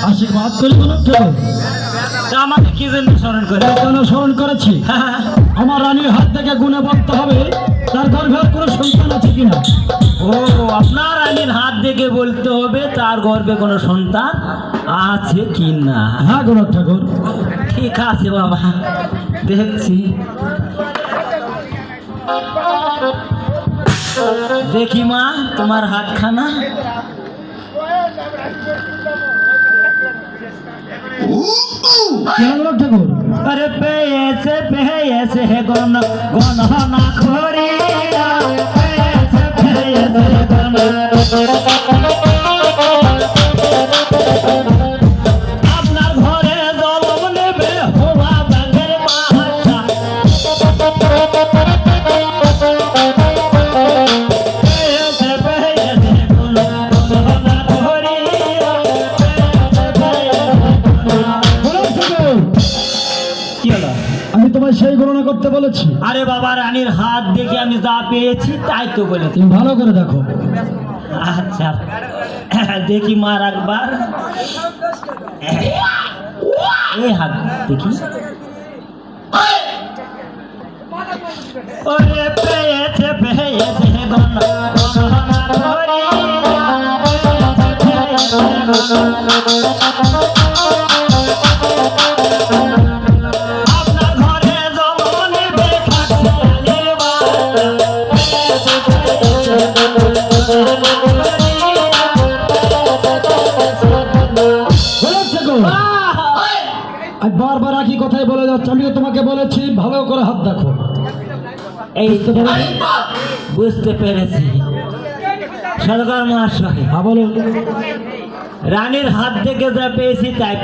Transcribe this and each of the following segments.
আশীর্বাদ করি আমাকে কি জন্য স্মরণ করে স্মরণ করেছি আমার রানীর হাত থেকে গুণে বলতে হবে তার গর্ভে কোনো সন্তান আছে কিনা। ও আপনার রানীর হাত দেখে বলতে হবে তার গর্ভে কোনো সন্তান আছে কি না। হ্যাঁ গোরখ ঠাকুর ঠিক আছে বাবা দেখছি। দেখি মা তোমার হাতখানা। ঠাকুর अरे पेयसे गन गन ना खोरी पेयसे गन আপনার ঘরে জলম নেবে হওয়া বাগের মাছা পেয়সে গন গন না खोरी আমি তোমায় সেই গণনা করতে বলেছি। আরে বাবা রানীর হাত দেখে আমি যা পেয়েছি তাই তো বলেছি। তুমি ভালো করে দেখো। আচ্ছা দেখি মার একবার এই হাত দেখি। ওরে পেয়েছে গন গন ধরি বারবার একই কথাই বলে যাচ্ছে। আমি তো তোমাকে বলেছি ভালো করে হাত দেখো। এই বুঝতে পেরেছি সরকার মহাশয়। হ্যাঁ বলো। রানীর হাত থেকে যা পেয়েছি তাই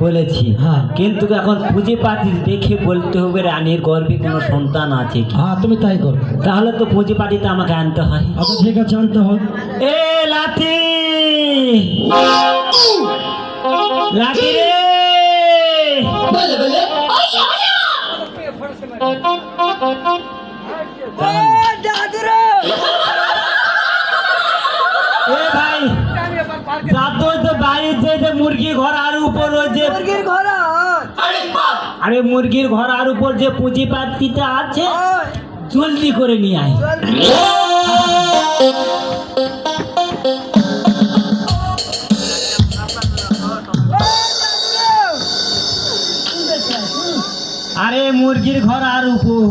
বলেছি। হ্যাঁ কিন্তু এখন পুঁজি পাতি দেখে বলতে হবে রানীর গর্ভে কোনো সন্তান আছে কি। হ্যাঁ তুমি তাই করো। তাহলে তো পুঁজি পাতিটা আমাকে আনতে হয়। আচ্ছা ঠিক আছে আনতে হয়। এ লাঠি লাঠি রে ভাই যাতো তো বাড়িতে যে মুরগি ঘর আর উপর ওই যে মুরগির ঘর আরে মুরগির ঘর আর উপর যে পুঁজি পাতিটা আছে জলদি করে নিয়ে আয়। আরে মুরগির ঘর আর উপর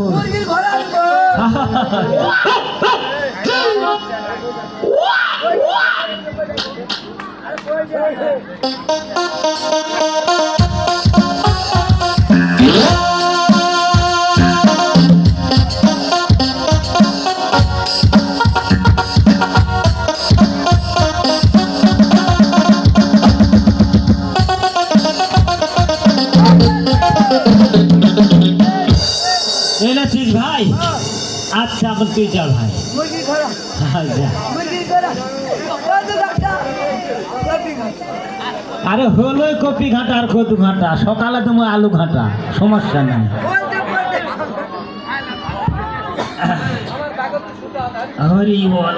এনেছিস ভাই? আচ্ছা এখন তুই যা ভাই। আরে হলো কপি ঘাটা আর কদু ঘাটা, সকালে তোমার আলু ঘাটা, সমস্যা নাই। হরি বল।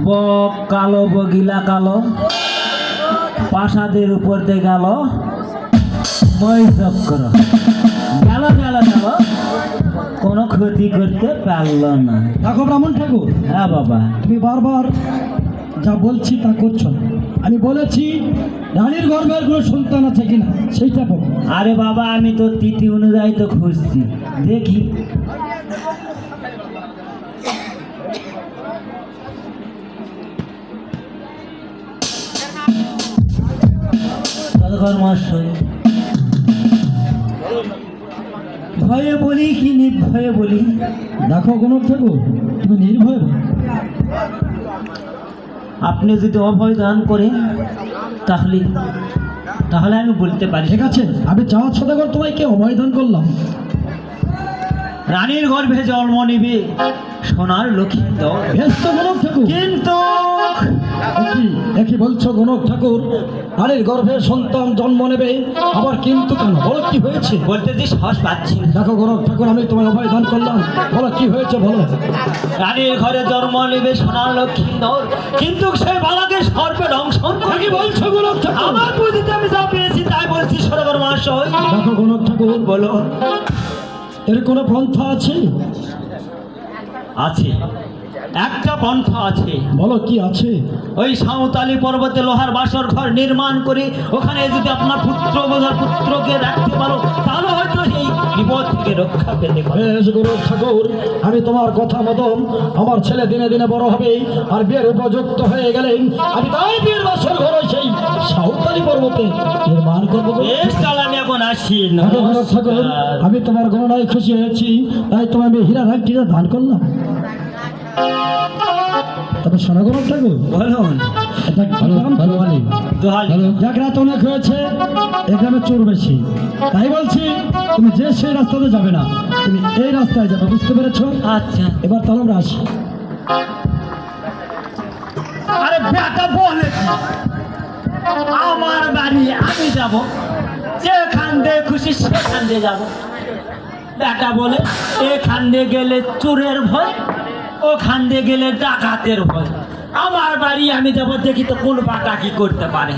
বক কালো বগিলা কালো, প্রাসাদের উপর দিয়ে গেল মই চক্র, গেল গেল গেল, কোনো ক্ষতি করতে পারল না। ঠাকুর ব্রাহ্মণ ঠাকুর। হ্যাঁ বাবা, তুমি বারবার যা বলছি তা করছো না। আমি বলেছি রানীর গর্ভের কোনো সন্তান আছে কিনা সেইটা বলো। আরে বাবা, আমি তো তিথি অনুযায়ী তো খুঁজছি, দেখি। দাদাঘর মহাশয়, ভয়ে বলি কি নির্ভয়ে বলি? দেখো গণক ঠাকুর, তুমি নির্ভয় বলো। আপনি যদি অভয় দান করেন তাহলে তাহলে আমি বলতে পারি। ঠিক আছে, আমি চাওয়া সদাগর তোমাকে অবৈধন করলাম। রানীর গর্ভে জন্ম নিবে সোনার লক্ষ্মী দল, বেশ তো গণক ঠাকুর। কিন্তু একই বলছো গণক ঠাকুর, রানীর গর্ভে সন্তান জন্ম নেবে, আবার কিন্তু কেন? বলো কি হয়েছে? বলতে যে সাহস পাচ্ছি না। দেখো গণক ঠাকুর, আমি তোমায় অবৈধন করলাম, বলো কি হয়েছে বলো। রানীর ঘরে জন্ম নেবে সোনার লক্ষ্মী দল, কিন্তু সেই বালাকে সর্পে দংশন করে। কি বলছো গণক ঠাকুর? আমার বুদ্ধিতে আমি যা পেয়েছি তাই বলছি সরোবর মহাশয়। দেখো গণক ঠাকুর, বলো। এর কোনো পন্থা আছে? আছে, একটা পন্থা আছে। বলো কি আছে? ওই সাঁওতালি পর্বতে লোহার বাসর ঘর নির্মাণ করে ওখানে যদি আপনার পুত্রকে রাখতে পারো, তাহলে হয়তো এই বিপদ থেকে রক্ষা পেতে পারো। বেশ গণক ঠাকুর, আমি তোমার কথা মতন আমার ছেলে দিনে দিনে বড় হবে আর বিয়ের উপযুক্ত হয়ে গেলেন, আমি তাই বিয়ের বাসর ঘর সেই সাঁওতালি পর্বতে নির্মাণ করবো। বেশ, তাহলে আমি এখন আসি। দেখো গণক ঠাকুর, নমস্কার। আমি তোমার গণনায় খুশি হয়েছি, তাই তোমায় আমি হীরা রাখটিটা দান করলাম। তবে শোনো গণক ঠাকুর, বলুন। এটা কি নাম? দোহালি। দোহালি। যাক রাত অনেক হয়েছে, এখানে চোর বেশি, তাই বলছি তুমি যে সেই রাস্তাতে যাবে না, তুমি এই রাস্তায় যাবে, বুঝতে পেরেছো? আচ্ছা। এবার তাহলে আমরা আসি। আরে বেটা বলে আমার বাড়ি আমি যাব, যেখান দিয়ে খুশি সেখান দিয়ে যাব। বেটা বলে এখান দিয়ে গেলে চোরের ভয়, ওখান দিয়ে গেলে ডাকাতের ভয়। আমার বাড়ি আমি যাব, দেখি তো কোন বাটা কি করতে পারে।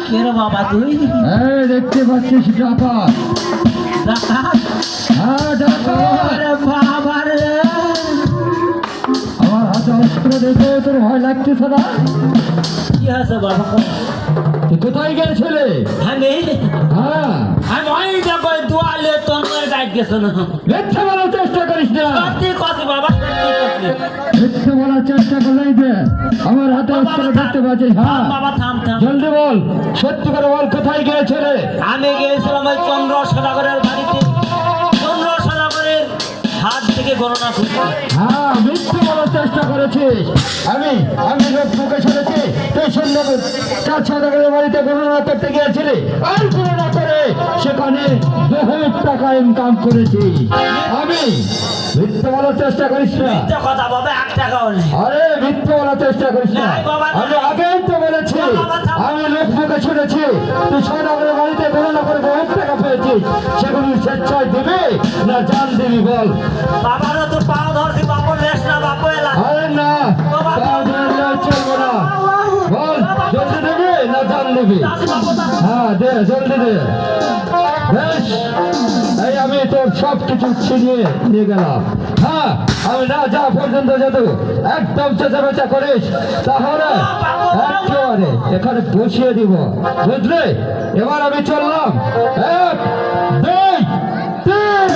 কে রে বাবা তুই? দেখতে পাচ্ছিস ডাকাত? ডাকাত? হ্যাঁ ডাকাত। আরে বাবা রে, আমার হাতে অস্ত্র দেখে তোর ভয় লাগতেছে না? কি আছে বাবা? তুই কোথায় গেছিলে? আমি হ্যাঁ, আমি ওই দেখো দুয়ালে তোমার গাইড গেছে না। মিথ্যে বলার চেষ্টা করিস না। সত্যি কথা বাবা, সত্যি কথা। মিথ্যে বলার চেষ্টা করলেই যে আমার হাতে অস্ত্র দেখতে পাচ্ছিস। হ্যাঁ, থাম বাবা, থাম থাম। জলদি বল, সত্যি করে বল, কোথায় গিয়েছিলে? আমি গিয়েছিলাম ওই চন্দ্র সদাগরের বাড়িতে, চন্দ্র সদাগরের হাত থেকে গণনা করতে। হ্যাঁ, মিথ্যে বলার চেষ্টা করেছিস। আমি লোক মুখে শুনেছি তুই সুন্দর চার সদাগরের বাড়িতে গণনা করতে গিয়েছিলি, আর গণনা করে সেখানে বহুত টাকা ইনকাম করেছিস। আমি মিথ্যে বলার চেষ্টা করিস না। মিথ্যে কথা বাবা, 1 টাকাও নেই। আরে মিথ্যে বলার চেষ্টা করিস না। নাই বাবা, নাই। আমি আগেই তো বলেছি, বাবা, থাম। আমি লোক মুখে শুনেছি তুই সদাগরের বাড়িতে গণনা করে বহুত টাকা পেয়েছিস। সেগুলি স্বেচ্ছায় দিবি না জান দিবি বল? বাবারও তো পাও ধরছি, বাবু লেস না, বাবু এলা। আরে না, তাও ধরলে চলবে না। বল, জলদি দিবি না জান দিবি? হ্যাঁ দে, জলদি দে। বেশ, এই আমি তোর সব কিছু ছিনিয়ে নিয়ে গেলাম। হ্যাঁ, আমি না যা পর্যন্ত যেত একদম চেঁচামেচা করিস তাহলে একেবারে এখানে বসিয়ে দিব, বুঝলি? এবার আমি চললাম। 1 2 3